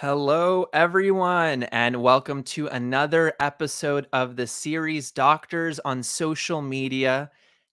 Hello, everyone, and welcome to another episode of the series Doctors on Social Media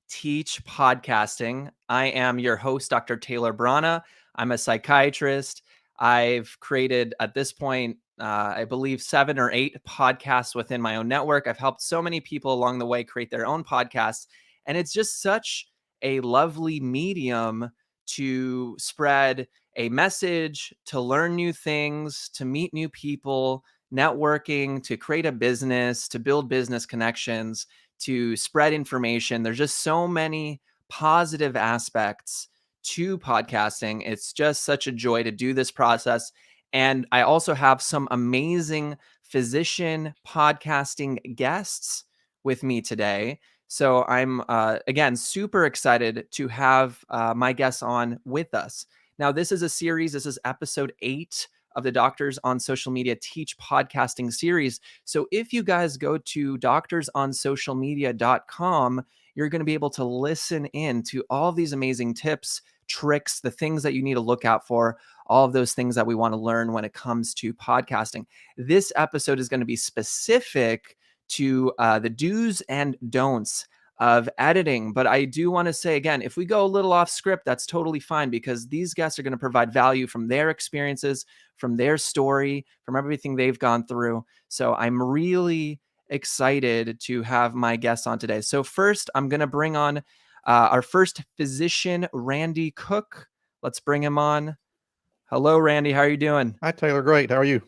Teach Podcasting. I am your host, Dr. Taylor Brana. I'm a psychiatrist. I've created, at this point, I believe 7 or 8 podcasts within my own network. I've helped so many people along the way create their own podcasts, and it's just such a lovely medium to spread a message, to learn new things, to meet new people, networking, to create a business, to build business connections, to spread information. There's just so many positive aspects to podcasting. It's just such a joy to do this process. And I also have some amazing physician podcasting guests with me today. So I'm, again, super excited to have my guests on with us. Now, this is a series. This is episode 8 of the Doctors on Social Media Teach Podcasting series. So if you guys go to doctorsonsocialmedia.com, you're going to be able to listen in to all of these amazing tips, tricks, the things that you need to look out for, all of those things that we want to learn when it comes to podcasting. This episode is going to be specific to the do's and don'ts of editing. But I do want to say, again, if we go a little off script, that's totally fine, because these guests are going to provide value from their experiences, from their story, from everything they've gone through. So I'm really excited to have my guests on today. So first, I'm going to bring on our first physician, Randy Cook. Let's bring him on. Hello, Randy. How are you doing? Hi, Taylor. Great. How are you?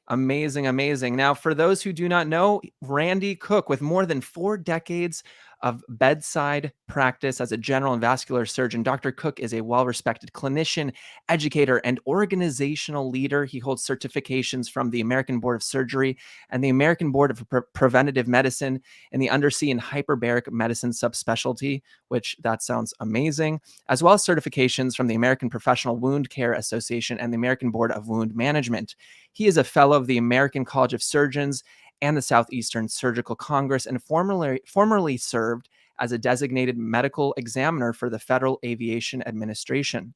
Amazing, amazing. Now, for those who do not know, Randy Cook, with more than 4 decades of bedside practice as a general and vascular surgeon, Dr. Cook is a well-respected clinician, educator, and organizational leader. He holds certifications from the American Board of Surgery and the American Board of Preventative Medicine in the undersea and hyperbaric medicine subspecialty, which that sounds amazing, as well as certifications from the American Professional Wound Care Association and the American Board of Wound Management. He is a fellow of the American College of Surgeons and the Southeastern Surgical Congress, and formerly served as a designated medical examiner for the Federal Aviation Administration.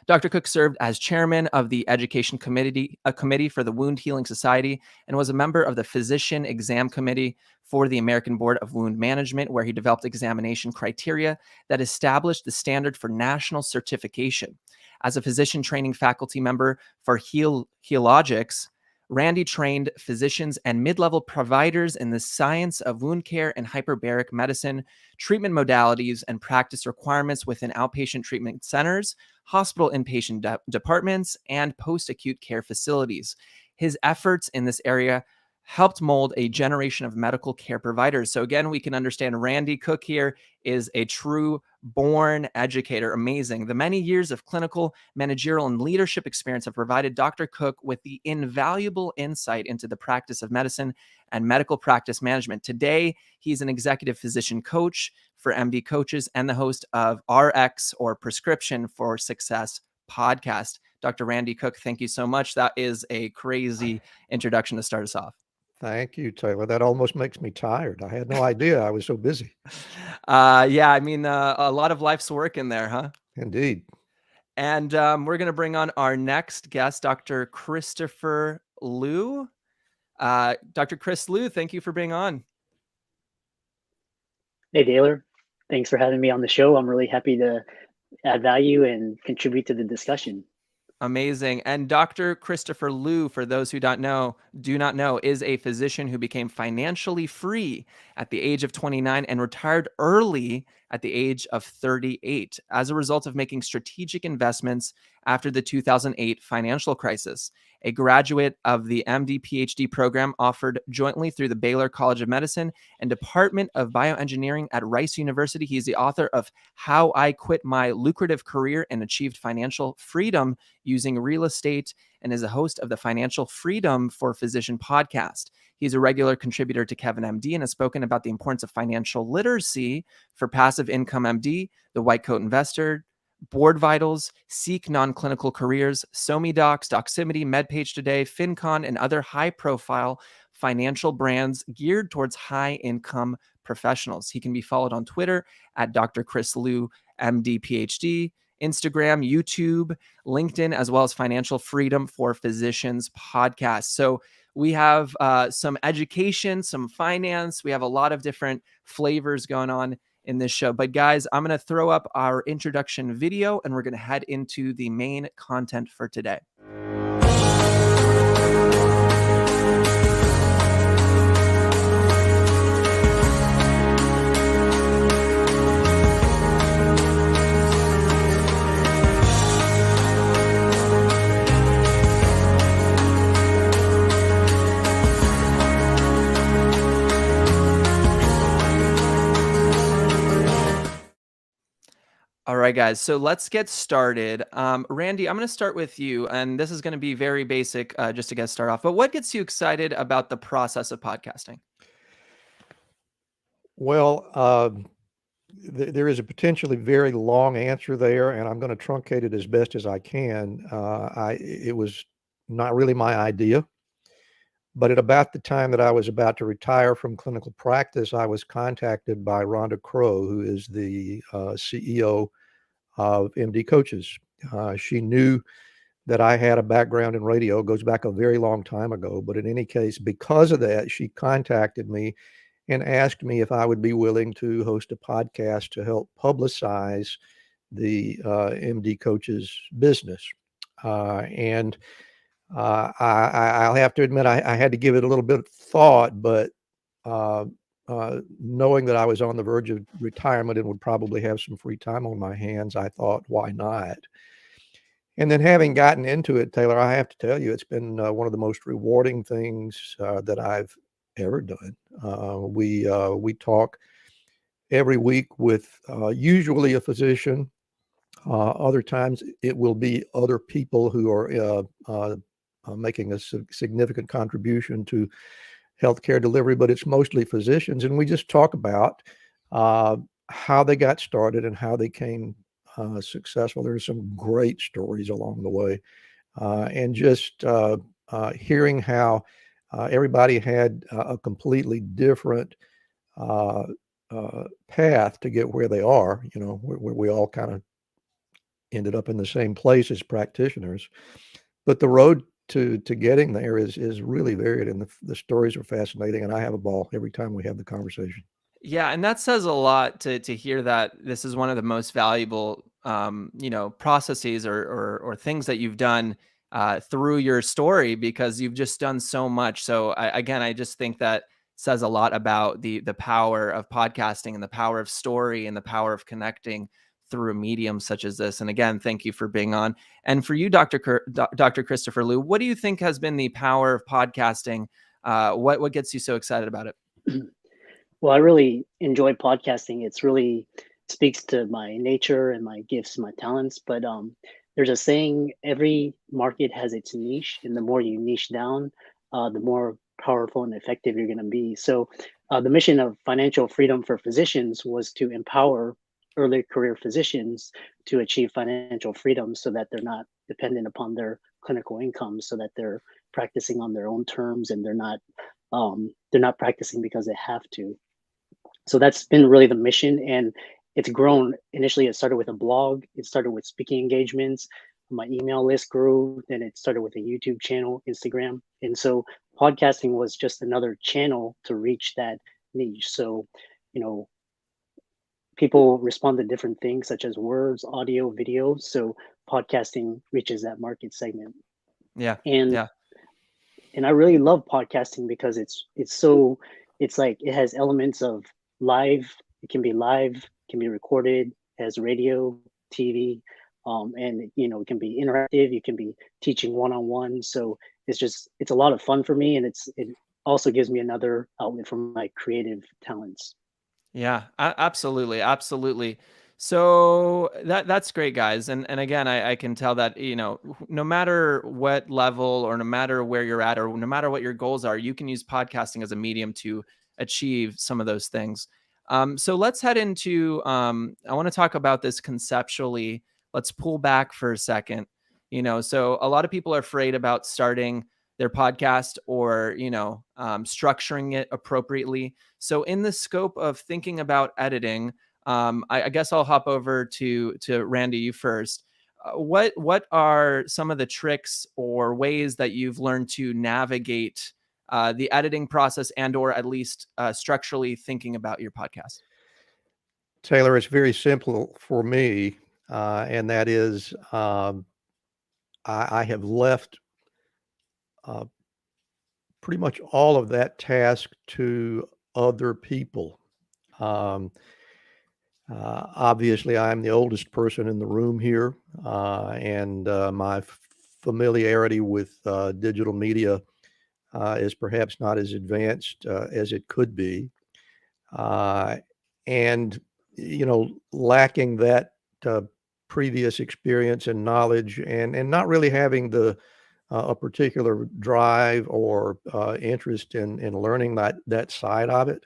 Dr. Cook served as chairman of the Education Committee, a committee for the Wound Healing Society, and was a member of the Physician Exam Committee for the American Board of Wound Management, where he developed examination criteria that established the standard for national certification. As a physician training faculty member for Healogics, Randy trained physicians and mid-level providers in the science of wound care and hyperbaric medicine, treatment modalities, and practice requirements within outpatient treatment centers, hospital inpatient departments, and post-acute care facilities. His efforts in this area helped mold a generation of medical care providers. So again, we can understand Randy Cook here is a true born educator. Amazing. The many years of clinical, managerial, and leadership experience have provided Dr. Cook with the invaluable insight into the practice of medicine and medical practice management. Today, he's an executive physician coach for MD coaches and the host of RX, or Prescription for Success podcast. Dr. Randy Cook, thank you so much. That is a crazy introduction to start us off. Thank you, Taylor. That almost makes me tired. I had no idea I was so busy. Yeah, I mean, a lot of life's work in there, huh? Indeed. And we're going to bring on our next guest, Dr. Christopher Liu. Dr. Chris Liu, thank you for being on. Hey, Taylor. Thanks for having me on the show. I'm really happy to add value and contribute to the discussion. Amazing. And Dr. Christopher Liu, for those who do not know, is a physician who became financially free at the age of 29 and retired early at the age of 38 as a result of making strategic investments after the 2008 financial crisis. A graduate of the MD PhD program offered jointly through the Baylor College of Medicine and Department of Bioengineering at Rice University. He is the author of How I Quit My Lucrative Career and Achieved Financial Freedom Using Real Estate, and is a host of the Financial Freedom for Physician podcast. He's a regular contributor to Kevin MD and has spoken about the importance of financial literacy for passive income MD, the White Coat Investor, Board Vitals, Seek Non-Clinical Careers, SoMeDocs, Doximity, MedPage Today, FinCon, and other high-profile financial brands geared towards high-income professionals. He can be followed on Twitter at Dr. Chris Liu, MD, PhD, Instagram, YouTube, LinkedIn, as well as Financial Freedom for Physicians podcast. So we have some education, some finance. We have a lot of different flavors going on in this show. But guys, I'm going to throw up our introduction video and we're going to head into the main content for today. All right, guys, so let's get started. Randy, I'm going to start with you, and this is going to be very basic just to get started off. But what gets you excited about the process of podcasting? Well, there is a potentially very long answer there, and I'm going to truncate it as best as I can. It was not really my idea, but at about the time that I was about to retire from clinical practice, I was contacted by Rhonda Crow, who is the CEO of MD Coaches. She knew that I had a background in radio, goes back a very long time ago, but in any case, because of that, she contacted me and asked me if I would be willing to host a podcast to help publicize the MD Coaches business. And I'll have to admit, I had to give it a little bit of thought, but knowing that I was on the verge of retirement and would probably have some free time on my hands, I thought, why not? And then having gotten into it, Taylor, I have to tell you, it's been one of the most rewarding things that I've ever done. We talk every week with usually a physician. Other times it will be other people who are making a significant contribution to healthcare delivery, but it's mostly physicians. And we just talk about how they got started and how they came successful. There's some great stories along the way. And just hearing how everybody had a completely different path to get where they are. You know, we all kind of ended up in the same place as practitioners, but the road to getting there is really varied, and the stories are fascinating, and I have a ball every time we have the conversation. Yeah, and that says a lot to hear that this is one of the most valuable, processes or things that you've done through your story, because you've just done so much. So I just think that says a lot about the power of podcasting and the power of story and the power of connecting through a medium such as this. And again, thank you for being on. And for you, Dr. Christopher Liu, what do you think has been the power of podcasting? What gets you so excited about it? Well, I really enjoy podcasting. It's really speaks to my nature and my gifts, my talents. But there's a saying: every market has its niche, and the more you niche down, the more powerful and effective you're going to be. So, the mission of Financial Freedom for Physicians was to empower early career physicians to achieve financial freedom, so that they're not dependent upon their clinical income, so that they're practicing on their own terms, and they're not practicing because they have to. So that's been really the mission, and it's grown. Initially, it started with a blog. It started with speaking engagements. My email list grew. Then it started with a YouTube channel, Instagram. And so podcasting was just another channel to reach that niche. So, you know, people respond to different things such as words, audio, video. So podcasting reaches that market segment. Yeah. And Yeah. and I really love podcasting because it's like it has elements of live. It can be live, can be recorded, has radio, TV, and it can be interactive. You can be teaching one-on-one. So it's a lot of fun for me, and it also gives me another outlet for my creative talents. Yeah, absolutely, absolutely. So that's great, guys. And again, I can tell that, no matter what level or no matter where you're at or no matter what your goals are, you can use podcasting as a medium to achieve some of those things. So let's head into, I want to talk about this conceptually. Let's pull back for a second. So a lot of people are afraid about starting their podcast or, structuring it appropriately. So in the scope of thinking about editing, I guess I'll hop over to Randy, you first. What are some of the tricks or ways that you've learned to navigate the editing process, and or at least structurally thinking about your podcast? Taylor, it's very simple for me, and that is I have left pretty much all of that task to other people. Obviously, I'm the oldest person in the room here, and my familiarity with digital media is perhaps not as advanced as it could be. And, lacking that previous experience and knowledge, and not really having a particular drive or interest in learning that side of it,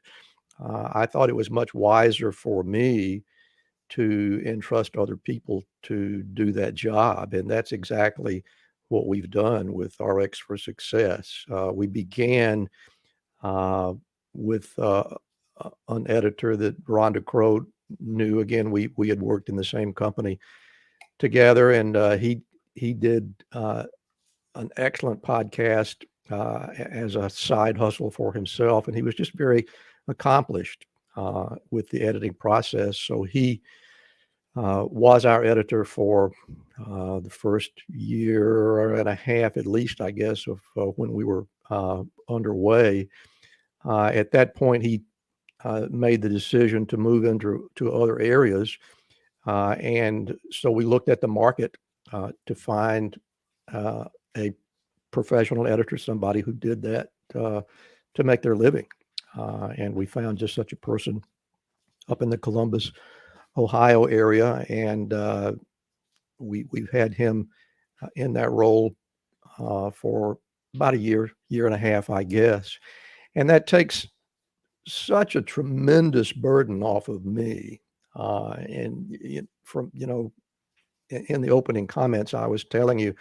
I thought it was much wiser for me to entrust other people to do that job. And that's exactly what we've done with RX for Success. We began with an editor that Rhonda Crow knew. Again, we had worked in the same company together, and he did an excellent podcast as a side hustle for himself, and he was just very accomplished with the editing process. So he was our editor for the first year and a half, at least, I guess, of when we were underway. At that point, he made the decision to move into other areas. And so we looked at the market to find a professional editor, somebody who did that to make their living. And we found just such a person up in the Columbus, Ohio area. And we've had him in that role for about a year and a half, I guess. And that takes such a tremendous burden off of me. And from, in the opening comments, I was telling you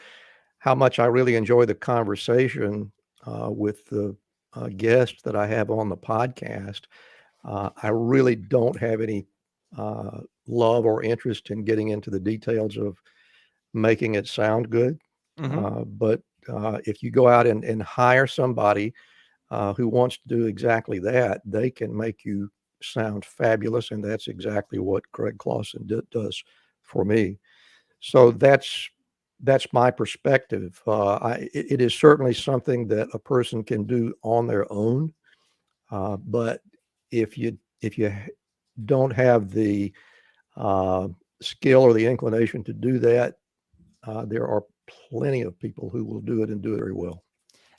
how much I really enjoy the conversation with the guests that I have on the podcast. I really don't have any love or interest in getting into the details of making it sound good. But if you go out and hire somebody who wants to do exactly that, they can make you sound fabulous. And that's exactly what Greg Clausen does for me. So that's my perspective. It is certainly something that a person can do on their own. But if you don't have the skill or the inclination to do that, there are plenty of people who will do it and do it very well.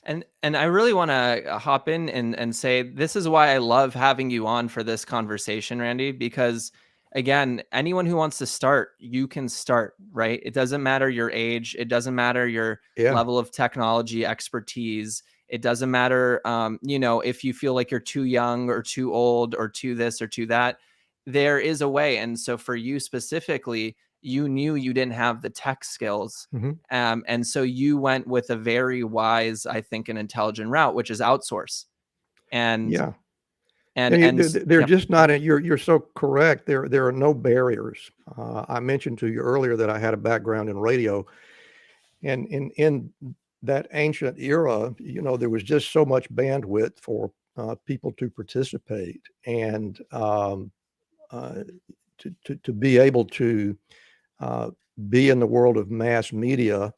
And I really want to hop in and say, this is why I love having you on for this conversation, Randy, because again, anyone who wants to start, you can start, right? It doesn't matter your age. It doesn't matter your level of technology expertise. It doesn't matter, if you feel like you're too young or too old or too this or too that. There is a way. And so for you specifically, you knew you didn't have the tech skills. And so you went with a very wise, I think, an intelligent route, which is outsource. And they're just not. You're so correct. There are no barriers. I mentioned to you earlier that I had a background in radio, and in that ancient era, there was just so much bandwidth for people to participate, and to be able to be in the world of mass media,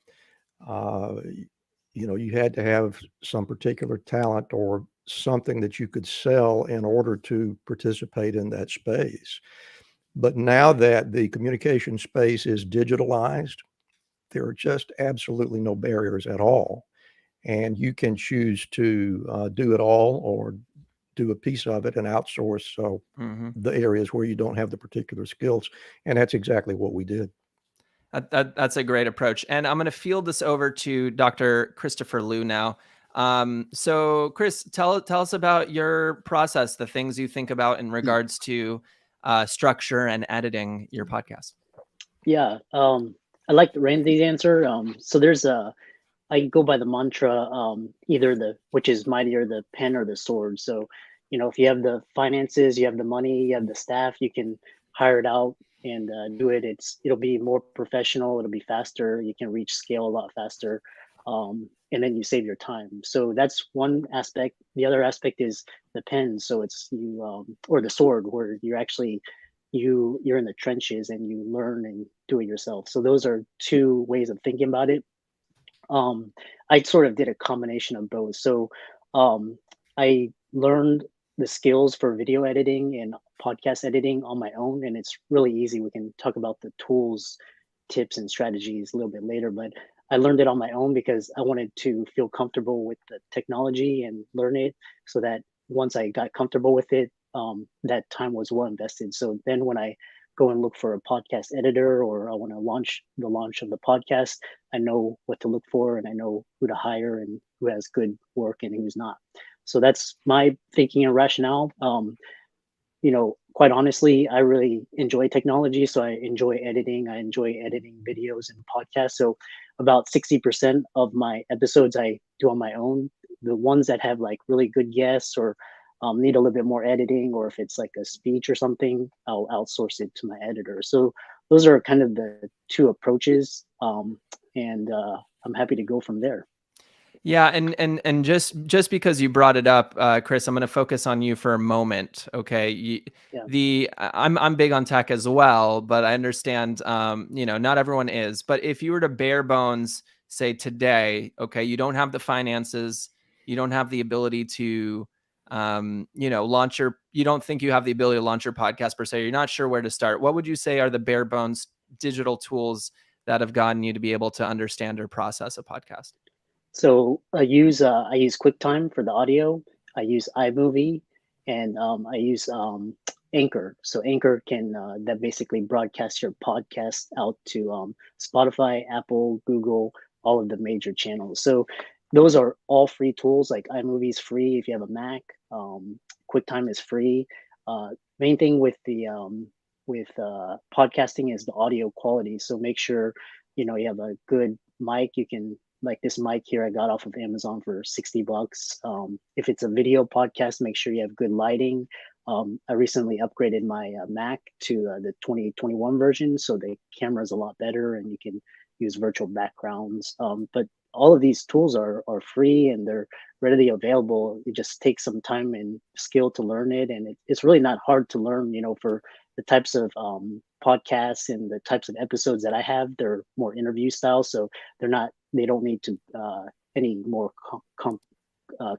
you had to have some particular talent or something that you could sell in order to participate in that space. But now that the communication space is digitalized, there are just absolutely no barriers at all. And you can choose to do it all or do a piece of it and outsource the areas where you don't have the particular skills. And that's exactly what we did. That's a great approach. And I'm going to field this over to Dr. Christopher Liu now. So Chris, tell us about your process, the things you think about in regards to structure and editing your podcast. Yeah. I like Randy's answer. So there's I go by the mantra, either which is mightier, the pen or the sword. So, if you have the finances, you have the money, you have the staff, you can hired out and do it, it'll be more professional. It'll be faster. You can reach scale a lot faster, and then you save your time. So that's one aspect. The other aspect is the pen. So it's or the sword, where you're actually you're in the trenches and you learn and do it yourself. So those are two ways of thinking about it. I sort of did a combination of both. So I learned the skills for video editing and podcast editing on my own, and it's really easy. We can talk about the tools, tips, and strategies a little bit later, but I learned it on my own because I wanted to feel comfortable with the technology and learn it, so that once I got comfortable with it, that time was well invested. So then when I go and look for a podcast editor, or I want to launch of the podcast, I know what to look for and I know who to hire and who has good work and who's not. So that's my thinking and rationale. Quite honestly, I really enjoy technology. So I enjoy editing. I enjoy editing videos and podcasts. So about 60% of my episodes I do on my own. The ones that have like really good guests, or need a little bit more editing, or if it's like a speech or something, I'll outsource it to my editor. So those are kind of the two approaches. And I'm happy to go from there. Yeah, and just because you brought it up, Chris, I'm going to focus on you for a moment. Okay, I'm big on tech as well, but I understand, not everyone is. But if you were to bare bones say today, okay, you don't have the finances, you don't have the ability to, you don't think you have the ability to launch your podcast per se, you're not sure where to start. What would you say are the bare bones digital tools that have gotten you to be able to understand or process a podcast? So I use QuickTime for the audio. I use iMovie, and I use Anchor. So Anchor can that basically broadcasts your podcast out to Spotify, Apple, Google, all of the major channels. So those are all free tools. Like iMovie is free if you have a Mac. QuickTime is free. Main thing with the podcasting is the audio quality. So make sure you have a good mic. You can, like this mic here I got off of Amazon for $60. If it's a video podcast, make sure you have good lighting. I recently upgraded my Mac to the 2021 version, so the camera is a lot better and you can use virtual backgrounds. But all of these tools are free and they're readily available. It just takes some time and skill to learn it, and it's really not hard to learn. For the types of podcasts and the types of episodes that I have, they're more interview style, so they don't need to any more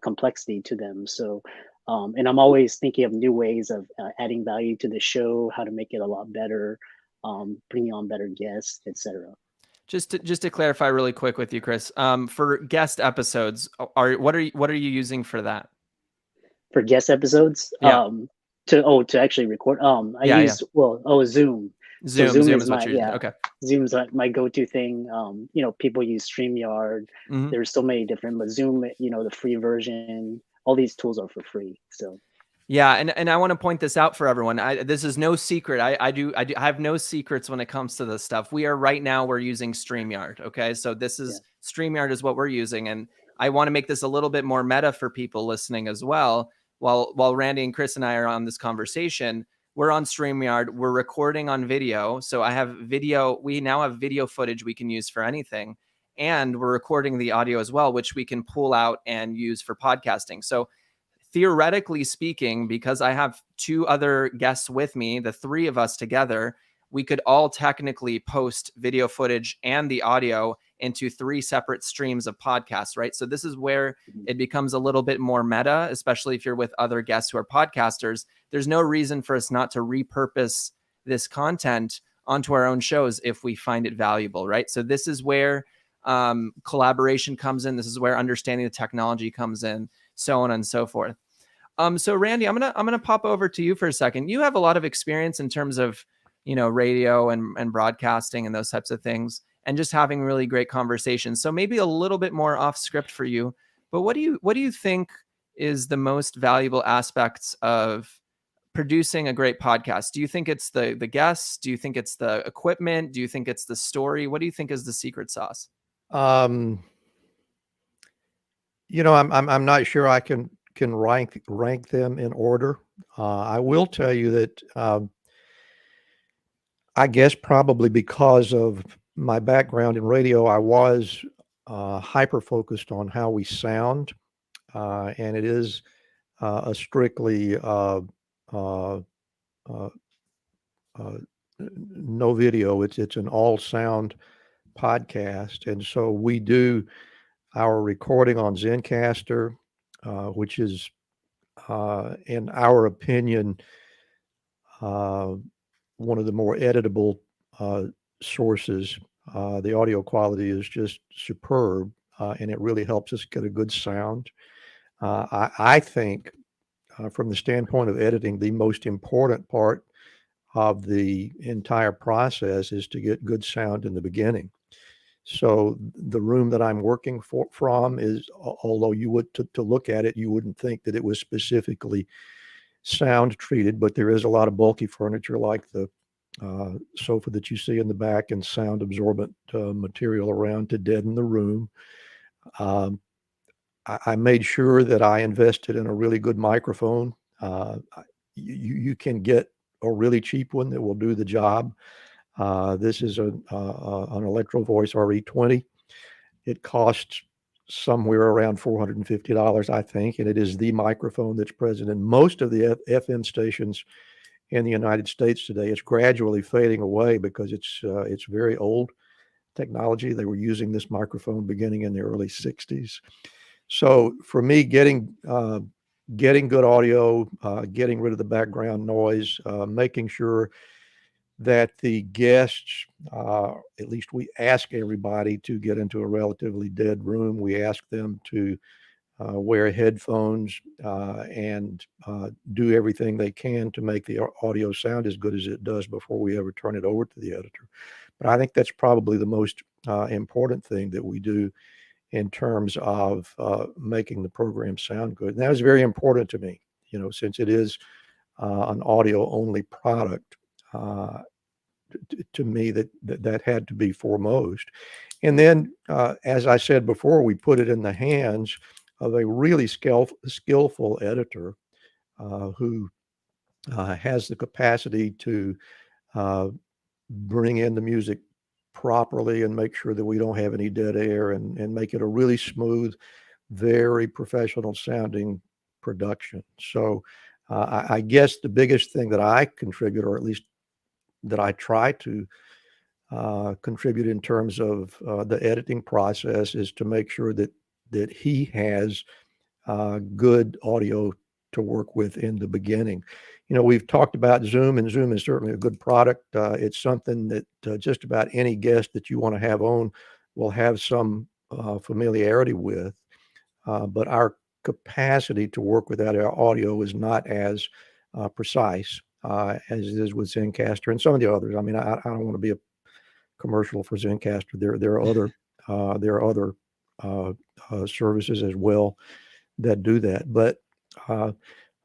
complexity to them. So, and I'm always thinking of new ways of adding value to the show, how to make it a lot better, bringing on better guests, etc. Just to clarify really quick with you, Chris, for guest episodes, what are you using for that? For guest episodes, yeah. To actually record, Zoom. So Zoom is what my you're using. Okay. Zoom's like my go-to thing. People use StreamYard. Mm-hmm. There's so many different, but Zoom, the free version, all these tools are for free. So yeah, and I want to point this out for everyone. This is no secret. I have no secrets when it comes to this stuff. We're using StreamYard. Okay, so this is StreamYard is what we're using, and I want to make this a little bit more meta for people listening as well. While Randy and Chris and I are on this conversation, we're on StreamYard. We're recording on video, so I have video. We now have video footage we can use for anything, and we're recording the audio as well, which we can pull out and use for podcasting. So theoretically speaking, because I have two other guests with me, the three of us together, we could all technically post video footage and the audio into three separate streams of podcasts, right? So this is where it becomes a little bit more meta, especially if you're with other guests who are podcasters. There's no reason for us not to repurpose this content onto our own shows if we find it valuable, right? So this is where collaboration comes in. This is where understanding the technology comes in, so on and so forth. So Randy, I'm gonna pop over to you for a second. You have a lot of experience in terms of, radio and broadcasting and those types of things, and just having really great conversations. So maybe a little bit more off script for you, but what do you think is the most valuable aspects of producing a great podcast? Do you think it's the guests? Do you think it's the equipment? Do you think it's the story? What do you think is the secret sauce? I'm not sure I can rank them in order. I will tell you that I guess probably because of my background in radio, I was hyper focused on how we sound, and it is a strictly uh, uh, no video. It's an all sound podcast, and so we do our recording on Zencaster, which is, in our opinion, uh, one of the more editable sources. The audio quality is just superb, and it really helps us get a good sound. I think, from the standpoint of editing, the most important part of the entire process is to get good sound in the beginning. So the room that I'm working from is, although you would to look at it, you wouldn't think that it was specifically sound treated, but there is a lot of bulky furniture like the sofa that you see in the back and sound absorbent material around to deaden the room. Um, I made sure that I invested in a really good microphone. You can get a really cheap one that will do the job. This is an Electro Voice RE20. It costs somewhere around $450, I think, and it is the microphone that's present in most of the FM stations in the United States today. It's gradually fading away because it's very old technology. They were using this microphone beginning in the early 60s. So for me, getting good audio, getting rid of the background noise, making sure that the guests, at least we ask everybody to get into a relatively dead room. We ask them to wear headphones and do everything they can to make the audio sound as good as it does before we ever turn it over to the editor. But I think that's probably the most important thing that we do in terms of making the program sound good. And that was very important to me, since it is an audio only product. To me, that had to be foremost. And then, as I said before, we put it in the hands of a really skillful editor who has the capacity to bring in the music properly and make sure that we don't have any dead air and make it a really smooth, very professional sounding production. So I guess the biggest thing that I contribute, or at least that I try to contribute in terms of the editing process, is to make sure that he has good audio to work with in the beginning. We've talked about Zoom, and Zoom is certainly a good product. It's something that just about any guest that you want to have on will have some familiarity with. But our capacity to work with that audio is not as precise as it is with Zencaster and some of the others. I mean, I don't want to be a commercial for Zencaster. There are other services as well that do that. But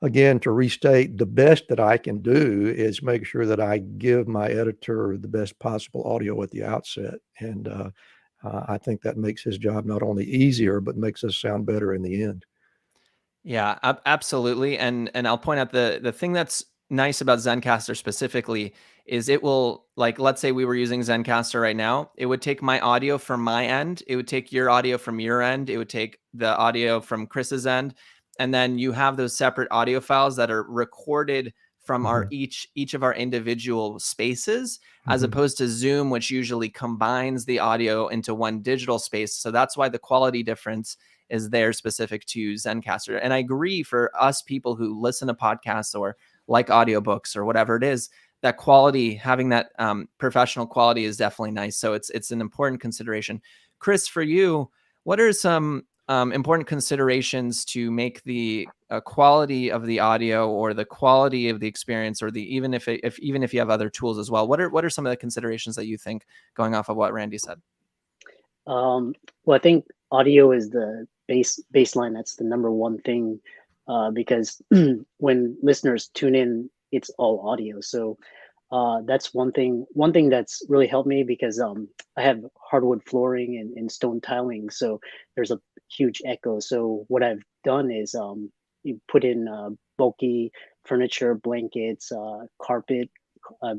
again, to restate, the best that I can do is make sure that I give my editor the best possible audio at the outset. And I think that makes his job not only easier, but makes us sound better in the end. Yeah, absolutely. And I'll point out the thing that's nice about Zencaster specifically is it will, like, let's say we were using Zencaster right now, it would take my audio from my end, it would take your audio from your end, it would take the audio from Chris's end, and then you have those separate audio files that are recorded from our each of our individual spaces, as opposed to Zoom, which usually combines the audio into one digital space. So that's why the quality difference is there specific to Zencaster. And I agree, for us people who listen to podcasts or like audiobooks or whatever it is, that quality, having that professional quality is definitely nice. So it's an important consideration. Chris, for you, what are some important considerations to make the quality of the audio or the quality of the experience, or the even if you have other tools as well? What are some of the considerations that you think, going off of what Randy said? Well, I think audio is the baseline. That's the number one thing, because when listeners tune in, it's all audio. So that's one thing. One thing that's really helped me, because I have hardwood flooring and stone tiling, so there's a huge echo. So what I've done is you put in bulky furniture, blankets,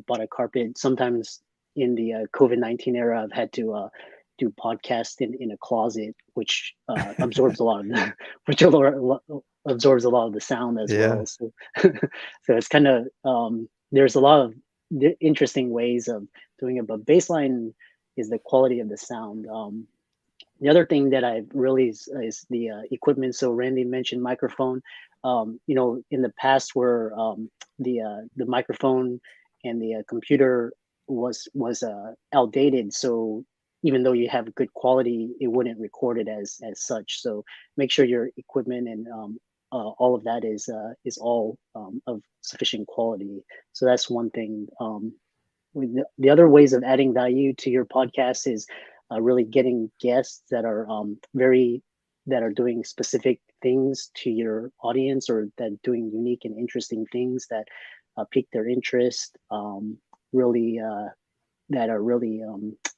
bought a carpet. Sometimes in the COVID-19 era, I've had to do podcast in a closet, which absorbs a lot of the, absorbs a lot of the sound as Yeah. well. So so it's kind of there's a lot of interesting ways of doing it, but baseline is the quality of the sound. The other thing that I really is the equipment. So Randy mentioned microphone. In the past, where the microphone and the computer was outdated, so even though you have good quality, it wouldn't record it as such. So make sure your equipment and all of that is all of sufficient quality. So that's one thing. The other ways of adding value to your podcast is really getting guests that are that are doing specific things to your audience, or that doing unique and interesting things that pique their interest. Really that are really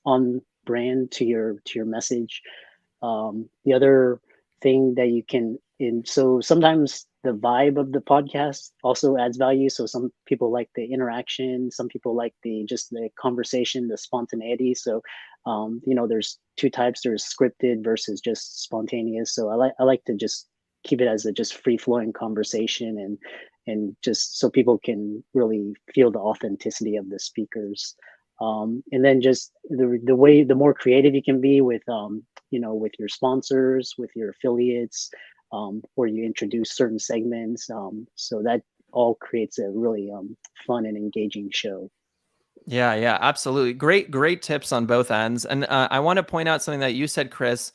on brand to your message. The other thing that you can so sometimes the vibe of the podcast also adds value. So some people like the interaction, some people like the conversation, the spontaneity. So there's two types. There's scripted versus just spontaneous. So I like to just keep it as a just free flowing conversation, and just so people can really feel the authenticity of the speakers. And then just the more creative you can be with with your sponsors, with your affiliates, where you introduce certain segments, so that all creates a really fun and engaging show. Yeah, absolutely. Great tips on both ends. And I want to point out something that you said, Chris,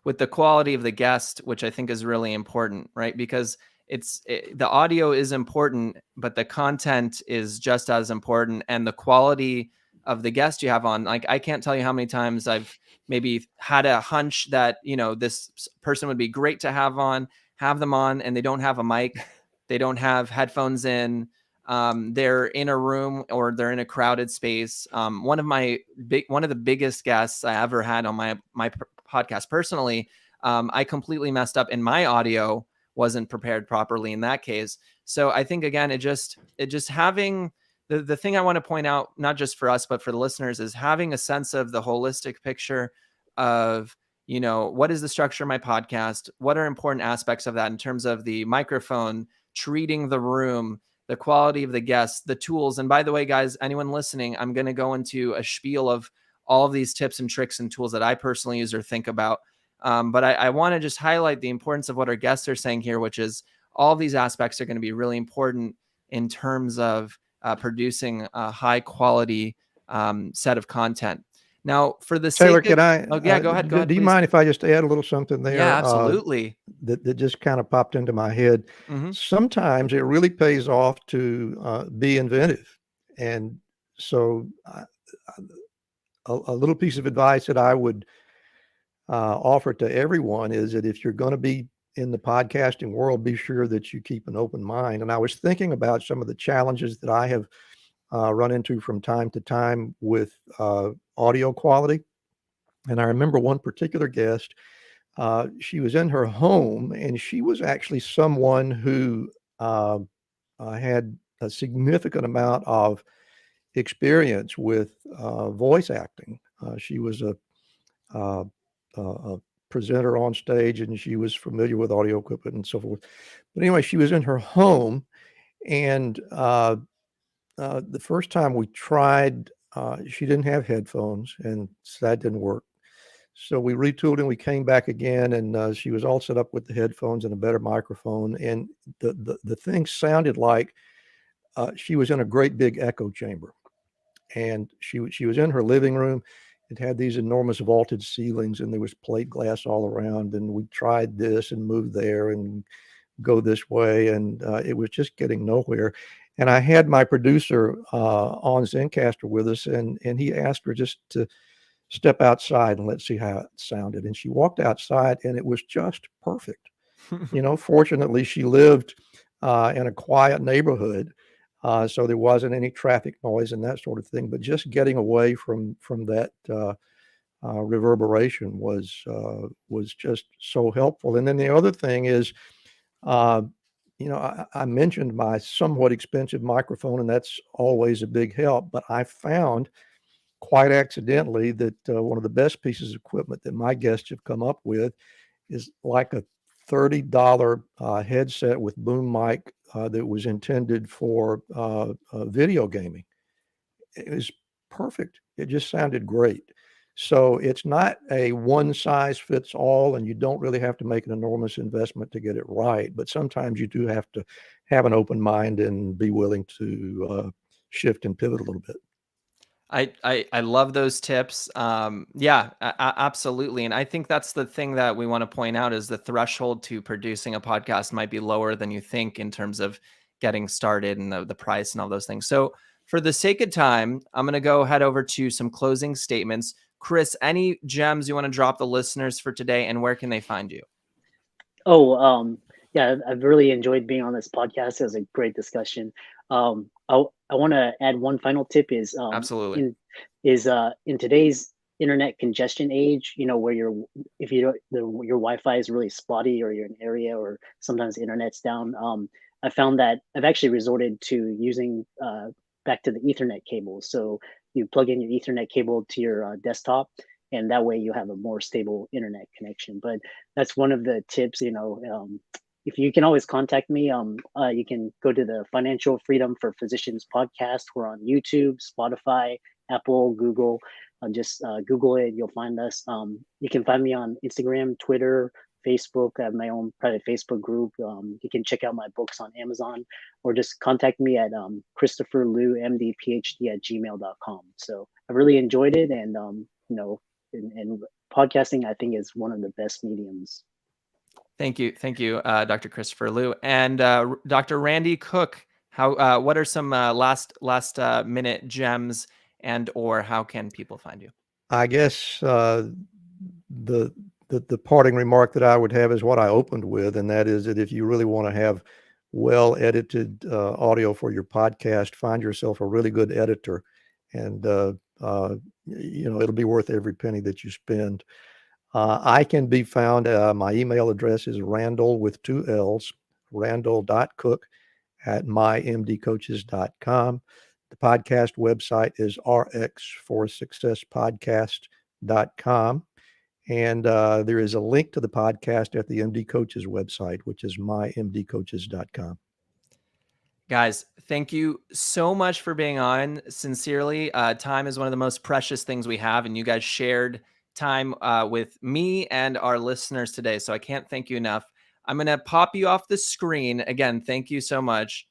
with the quality of the guest, which I think is really important, right? Because the audio is important, but the content is just as important, and the quality of the guest you have on. Like, I can't tell you how many times I've maybe had a hunch that, this person would be great to have them on, and they don't have a mic, they don't have headphones in. They're in a room, or they're in a crowded space. One of the biggest guests I ever had on my podcast personally, I completely messed up, and my audio wasn't prepared properly in that case. So I think, again, it just having the thing I want to point out, not just for us, but for the listeners, is having a sense of the holistic picture of, what is the structure of my podcast? What are important aspects of that in terms of the microphone, treating the room, the quality of the guests, the tools. And by the way, guys, anyone listening, I'm going to go into a spiel of all of these tips and tricks and tools that I personally use or think about. But I want to just highlight the importance of what our guests are saying here, which is all of these aspects are going to be really important in terms of producing a high quality set of content. Now, for the Taylor, sake of, go ahead. Do you mind if I just add a little something there? Yeah, absolutely. That just kind of popped into my head. Mm-hmm. Sometimes it really pays off to be inventive. And so a little piece of advice that I would offer to everyone is that if you're going to be in the podcasting world, be sure that you keep an open mind. And I was thinking about some of the challenges that I have run into from time to time with audio quality. And I remember one particular guest, she was in her home, and she was actually someone who had a significant amount of experience with voice acting. She was a presenter on stage, and she was familiar with audio equipment and so forth. But anyway, she was in her home, and the first time we tried, she didn't have headphones, and so that didn't work. So we retooled, and we came back again, and she was all set up with the headphones and a better microphone. And the thing sounded like she was in a great big echo chamber. And she was in her living room. It had these enormous vaulted ceilings, and there was plate glass all around. And we tried this and moved there and go this way, and it was just getting nowhere. And I had my producer on Zencastr with us, and he asked her just to step outside and let's see how it sounded. And she walked outside, and it was just perfect. Fortunately, she lived in a quiet neighborhood, so there wasn't any traffic noise and that sort of thing. But just getting away from that reverberation was just so helpful. And then the other thing is, I mentioned my somewhat expensive microphone, and that's always a big help. But I found quite accidentally that one of the best pieces of equipment that my guests have come up with is like a $30 headset with boom mic that was intended for video gaming. It was perfect. It just sounded great. So it's not a one size fits all, and you don't really have to make an enormous investment to get it right. But sometimes you do have to have an open mind and be willing to shift and pivot a little bit. I love those tips. Yeah, absolutely. And I think that's the thing that we want to point out is the threshold to producing a podcast might be lower than you think in terms of getting started and the price and all those things. So for the sake of time, I'm going to go head over to some closing statements. Chris, any gems you want to drop the listeners for today, and where can they find you? Oh, yeah, I've really enjoyed being on this podcast. It was a great discussion. I want to add one final tip is Absolutely. in today's internet congestion age, where if you don't, your Wi-Fi is really spotty, or you're in an area, or sometimes the internet's down. I found that I've actually resorted to using back to the Ethernet cable. So you plug in your Ethernet cable to your desktop, and that way you have a more stable internet connection. But that's one of the tips. If you can always contact me, you can go to the Financial Freedom for Physicians podcast. We're on YouTube, Spotify, Apple, Google. Just Google it, you'll find us. You can find me on Instagram, Twitter, Facebook. I have my own private Facebook group. You can check out my books on Amazon, or just contact me at Christopher Liu, MD, PhD at gmail.com. So I really enjoyed it. And, and podcasting, I think, is one of the best mediums. Thank you, Dr. Christopher Liu and Dr. Randy Cook. What are some last minute gems, and or how can people find you? I guess the parting remark that I would have is what I opened with, and that is that if you really want to have well edited audio for your podcast, find yourself a really good editor, and it'll be worth every penny that you spend. I can be found. My email address is Randall with 2 L's, randall.cook@mymdcoaches.com. The podcast website is rx4successpodcast.com. And there is a link to the podcast at the MD Coaches website, which is mymdcoaches.com. Guys, thank you so much for being on. Sincerely, time is one of the most precious things we have, and you guys shared time with me and our listeners today. So I can't thank you enough. I'm going to pop you off the screen. Again, thank you so much.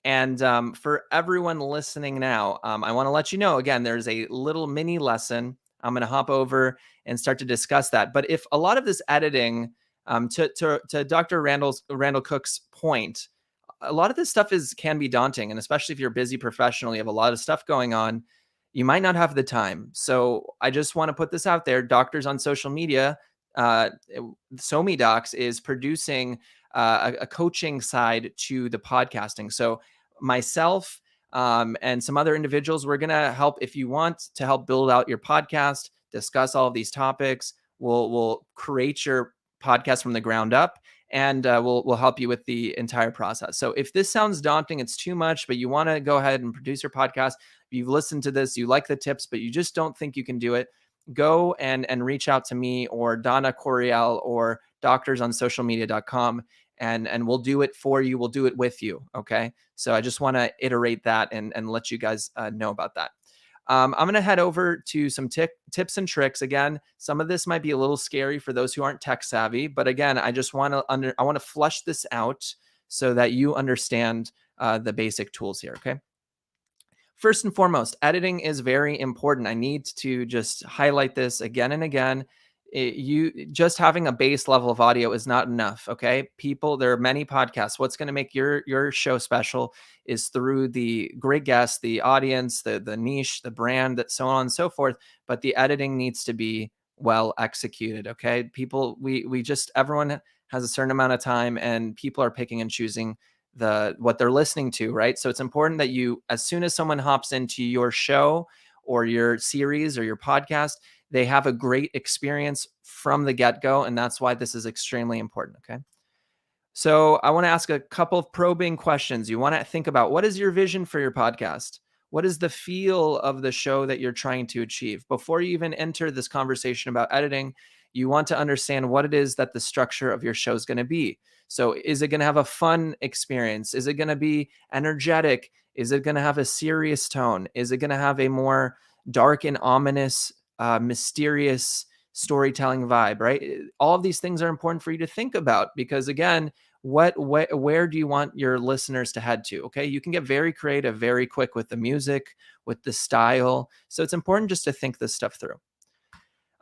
And for everyone listening now, I want to let you know, again, there's a little mini lesson. I'm going to hop over and start to discuss that. But if a lot of this editing, to Dr. Randall Cook's point, a lot of this stuff can be daunting. And especially if you're a busy professional, you have a lot of stuff going on, you might not have the time. So I just want to put this out there. Doctors on social media, SoMe Docs is producing a coaching side to the podcasting. So myself and some other individuals, we're going to help. If you want to help build out your podcast, discuss all of these topics, we'll create your podcast from the ground up, and we'll help you with the entire process. So if this sounds daunting, it's too much, but you want to go ahead and produce your podcast, you've listened to this, you like the tips, but you just don't think you can do it, go and reach out to me or Donna Coriel or doctorsonsocialmedia.com, and we'll do it for you. We'll do it with you. Okay. So I just want to iterate that and let you guys know about that. I'm going to head over to some tips and tricks. Again, some of this might be a little scary for those who aren't tech savvy, but again, I just want to flush this out so that you understand the basic tools here. Okay. First and foremost, editing is very important. I need to just highlight this again and again. You just having a base level of audio is not enough. Okay. There are many podcasts. What's going to make your show special is through the great guests, the audience, the niche, the brand, that so on and so forth. But the editing needs to be well executed. Okay. Everyone has a certain amount of time, and people are picking and choosing what they're listening to, right? So it's important that as soon as someone hops into your show or your series or your podcast, they have a great experience from the get-go. And that's why this is extremely important. Okay. So I want to ask a couple of probing questions. You want to think about, what is your vision for your podcast? What is the feel of the show that you're trying to achieve? Before you even enter this conversation about editing, you want to understand what it is that the structure of your show is going to be. So is it going to have a fun experience? Is it going to be energetic? Is it going to have a serious tone? Is it going to have a more dark and ominous, mysterious storytelling vibe, right? All of these things are important for you to think about, because again, where do you want your listeners to head to? Okay, you can get very creative very quick with the music, with the style. So it's important just to think this stuff through.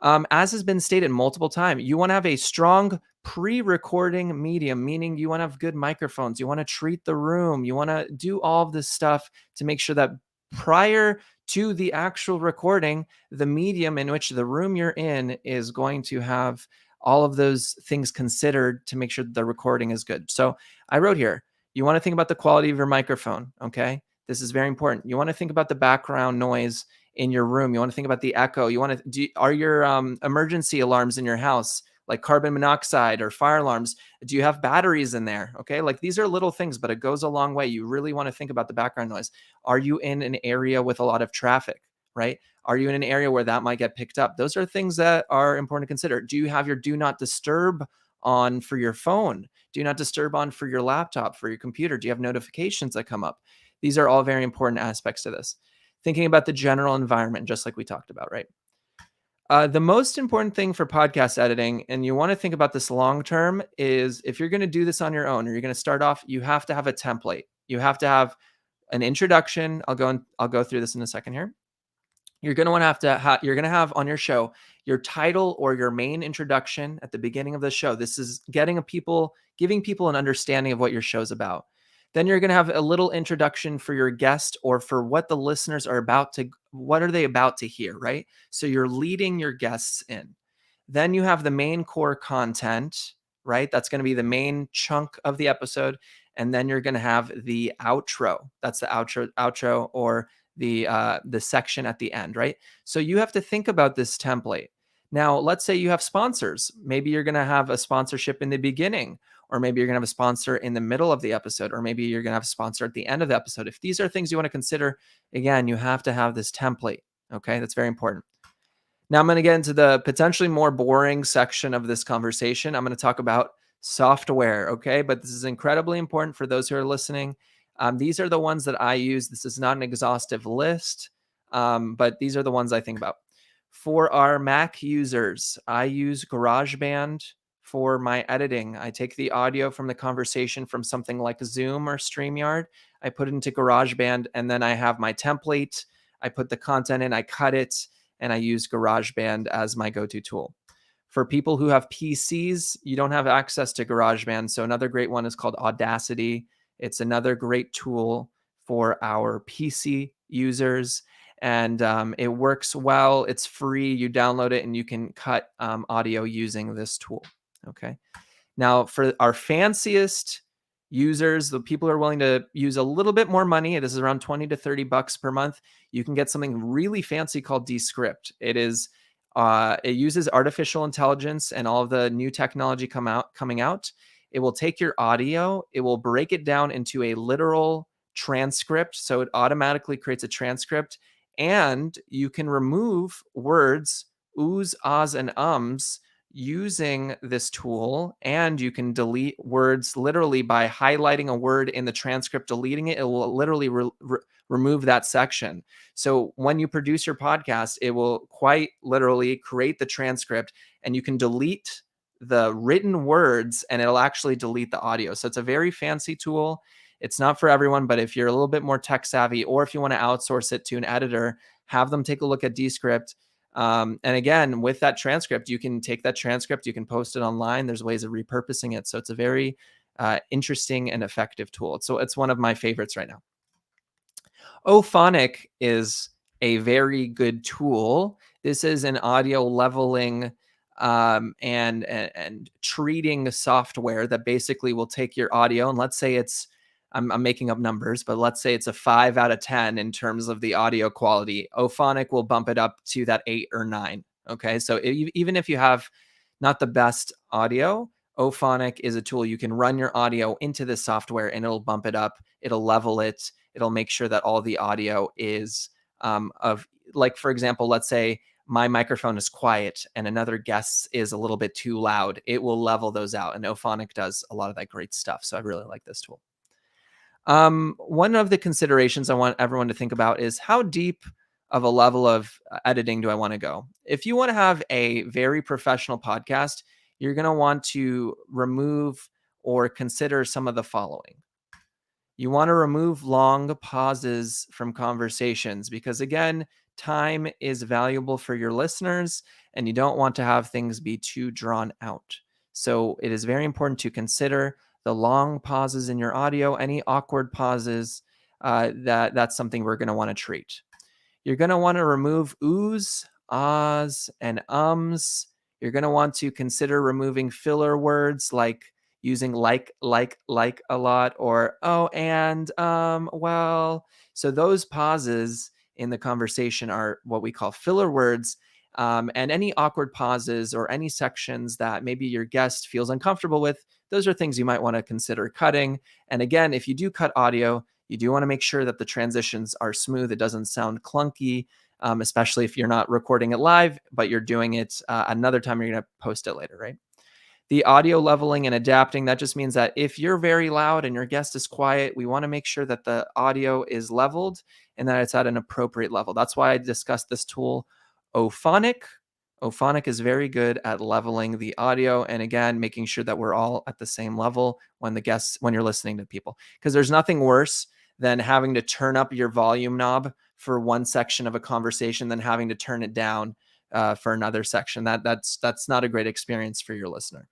As has been stated multiple times, you want to have a strong pre-recording medium, meaning you want to have good microphones. You want to treat the room. You want to do all of this stuff to make sure that prior to the actual recording, the medium in which the room you're in is going to have all of those things considered to make sure that the recording is good. So I wrote here, you want to think about the quality of your microphone. Okay. This is very important. You want to think about the background noise in your room. You want to think about the echo. You want to are your emergency alarms in your house, like carbon monoxide or fire alarms, do you have batteries in there? Okay, like these are little things, but it goes a long way. You really want to think about the background noise. Are you in an area with a lot of traffic, right? Are you in an area where that might get picked up? Those are things that are important to consider. Do you have your do not disturb on for your phone? Do not disturb on for your laptop, for your computer? Do you have notifications that come up? These are all very important aspects to this. Thinking about the general environment, just like we talked about, right? The most important thing for podcast editing, and you want to think about this long term, is if you're going to do this on your own or you're going to start off, you have to have a template. You have to have an introduction. I'll go through this in a second here. You're going to you're going to have on your show your title or your main introduction at the beginning of the show. This is giving people an understanding of what your show's about. Then you're going to have a little introduction for your guest or for what the listeners are what are they about to hear, right? So you're leading your guests in. Then you have the main core content, right? That's going to be the main chunk of the episode. And then you're going to have the outro. That's the outro or the section at the end, right? So you have to think about this template. Now, let's say you have sponsors. Maybe you're going to have a sponsorship in the beginning, or maybe you're going to have a sponsor in the middle of the episode, or maybe you're going to have a sponsor at the end of the episode. If these are things you want to consider, again, you have to have this template. Okay, that's very important. Now I'm going to get into the potentially more boring section of this conversation. I'm going to talk about software. Okay, but this is incredibly important for those who are listening. These are the ones that I use. This is not an exhaustive list, but these are the ones I think about. For our Mac users, I use GarageBand for my editing. I take the audio from the conversation from something like Zoom or StreamYard. I put it into GarageBand, and then I have my template. I put the content in, I cut it, and I use GarageBand as my go-to tool. For people who have PCs, you don't have access to GarageBand. So another great one is called Audacity. It's another great tool for our PC users, and it works well. It's free. You download it and you can cut audio using this tool. Okay. Now, for our fanciest users, the people who are willing to use a little bit more money, this is around 20 to 30 bucks per month, you can get something really fancy called Dscript. It uses artificial intelligence and all of the new technology coming out. It will take your audio, it will break it down into a literal transcript. So it automatically creates a transcript, and you can remove words, oohs, ahs, and ums using this tool, and you can delete words literally by highlighting a word in the transcript, deleting it. It will literally remove that section. So when you produce your podcast, it will quite literally create the transcript, and you can delete the written words and it'll actually delete the audio. So it's a very fancy tool. It's not for everyone, but if you're a little bit more tech savvy, or if you want to outsource it to an editor, have them take a look at Dscript. And again, with that transcript, you can take that transcript, you can post it online. There's ways of repurposing it. So it's a very interesting and effective tool. So it's one of my favorites right now. Ophonic is a very good tool. This is an audio leveling and treating software that basically will take your audio, and let's say I'm making up numbers, but let's say it's a 5 out of 10 in terms of the audio quality. Ophonic will bump it up to that 8 or 9. Okay, so even if you have not the best audio, Ophonic is a tool. You can run your audio into this software and it'll bump it up. It'll level it. It'll make sure that all the audio is of, like, for example, let's say my microphone is quiet and another guest's is a little bit too loud. It will level those out. And Ophonic does a lot of that great stuff. So I really like this tool. One of the considerations I want everyone to think about is how deep of a level of editing do I want to go? If you want to have a very professional podcast, you're going to want to remove or consider some of the following. You want to remove long pauses from conversations because, again, time is valuable for your listeners and you don't want to have things be too drawn out. So it is very important to consider the long pauses in your audio, any awkward pauses. That's something we're going to want to treat. You're going to want to remove oohs, ahs, and ums. You're going to want to consider removing filler words like using like a lot, or oh, and well. So those pauses in the conversation are what we call filler words. And any awkward pauses or any sections that maybe your guest feels uncomfortable with, those are things you might want to consider cutting. And again, if you do cut audio, you do want to make sure that the transitions are smooth. It doesn't sound clunky, especially if you're not recording it live, but you're doing it another time you're going to post it later, right? The audio leveling and adapting, that just means that if you're very loud and your guest is quiet, we want to make sure that the audio is leveled and that it's at an appropriate level. That's why I discussed this tool, Ophonic. Ophonic is very good at leveling the audio and, again, making sure that we're all at the same level when you're listening to people, because there's nothing worse than having to turn up your volume knob for one section of a conversation than having to turn it down for another section. That's not a great experience for your listener.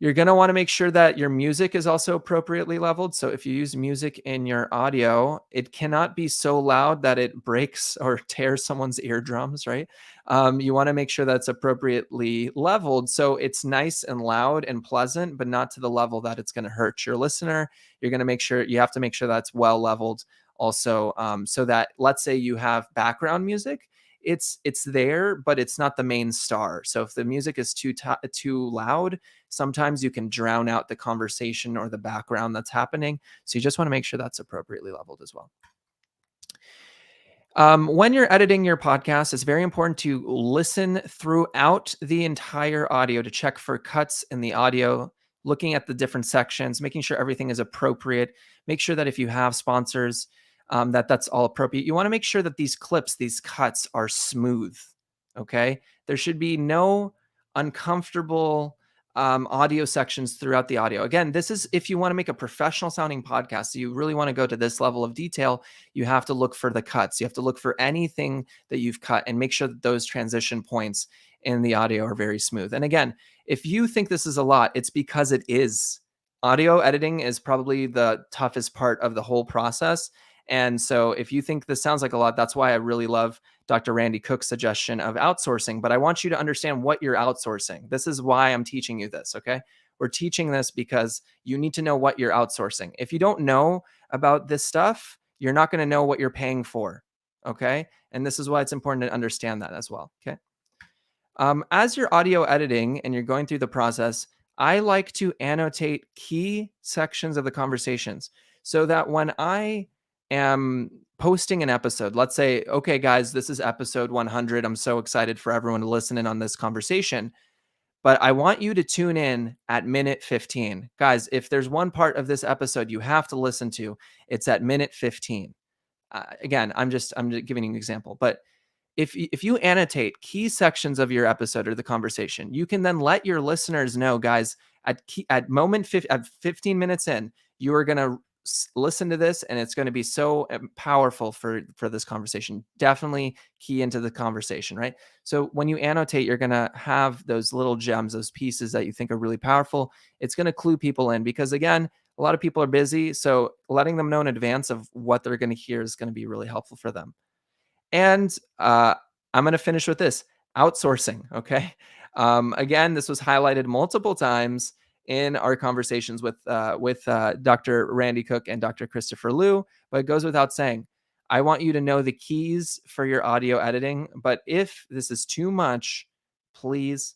You're going to want to make sure that your music is also appropriately leveled. So if you use music in your audio, it cannot be so loud that it breaks or tears someone's eardrums, right? You want to make sure that's appropriately leveled so it's nice and loud and pleasant, but not to the level that it's going to hurt your listener. You have to make sure that's well leveled also, so that, let's say you have background music, it's there, but it's not the main star. So if the music is too loud, sometimes you can drown out the conversation or the background that's happening. So you just want to make sure that's appropriately leveled as well. When you're editing your podcast, it's very important to listen throughout the entire audio to check for cuts in the audio, looking at the different sections, making sure everything is appropriate. Make sure that if you have sponsors, that's all appropriate. You want to make sure that these clips, these cuts are smooth. Okay. There should be no uncomfortable audio sections throughout the audio. Again, this is if you want to make a professional sounding podcast, so you really want to go to this level of detail, you have to look for the cuts. You have to look for anything that you've cut and make sure that those transition points in the audio are very smooth. And again, if you think this is a lot, it's because it is. Audio editing is probably the toughest part of the whole process. And so if you think this sounds like a lot, that's why I really love Dr. Randy Cook's suggestion of outsourcing. But I want you to understand what you're outsourcing. This is why I'm teaching you this, okay? We're teaching this because you need to know what you're outsourcing. If you don't know about this stuff, you're not going to know what you're paying for, okay? And this is why it's important to understand that as well, okay? As you're audio editing and you're going through the process, I like to annotate key sections of the conversations so that when I am posting an episode, let's say, okay, guys, this is episode 100. I'm so excited for everyone to listen in on this conversation, but I want you to tune in at minute 15. Guys, if there's one part of this episode you have to listen to, it's at minute 15. Again, I'm just giving you an example, but if you annotate key sections of your episode or the conversation, you can then let your listeners know, guys, at 15 minutes in, you are going to listen to this and it's going to be so powerful for this conversation. Definitely key into the conversation, right? So when you annotate, you're going to have those little gems, those pieces that you think are really powerful. It's going to clue people in because, again, a lot of people are busy. So letting them know in advance of what they're going to hear is going to be really helpful for them. And I'm going to finish with this, outsourcing, okay? Again, this was highlighted multiple times in our conversations with Dr. Randy Cook and Dr. Christopher Liu, but it goes without saying, I want you to know the keys for your audio editing, but if this is too much, please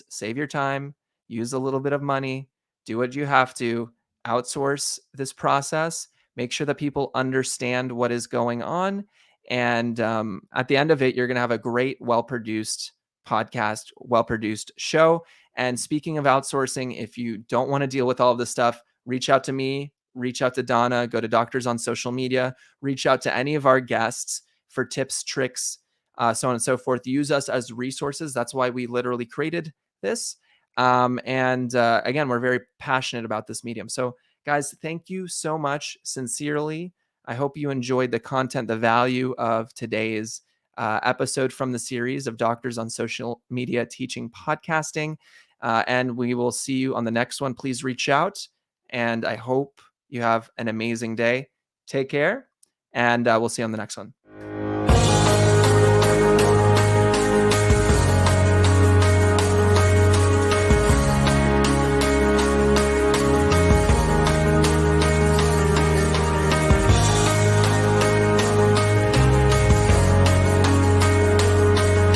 save your time. use a little bit of money, do what you have to, outsource this process, make sure that people understand what is going on. And at the end of it, you're going to have a great, well-produced podcast, well-produced show. And speaking of outsourcing, if you don't want to deal with all of this stuff, reach out to me, reach out to Donna, go to Doctors on social media, reach out to any of our guests for tips, tricks, so on and so forth. Use us as resources. That's why we literally created this. Again, we're very passionate about this medium. So guys, thank you so much. Sincerely, I hope you enjoyed the content, the value of today's episode from the series of Doctors on Social Media Teaching Podcasting. And we will see you on the next one. Please reach out. And I hope you have an amazing day. Take care. And we'll see you on the next one.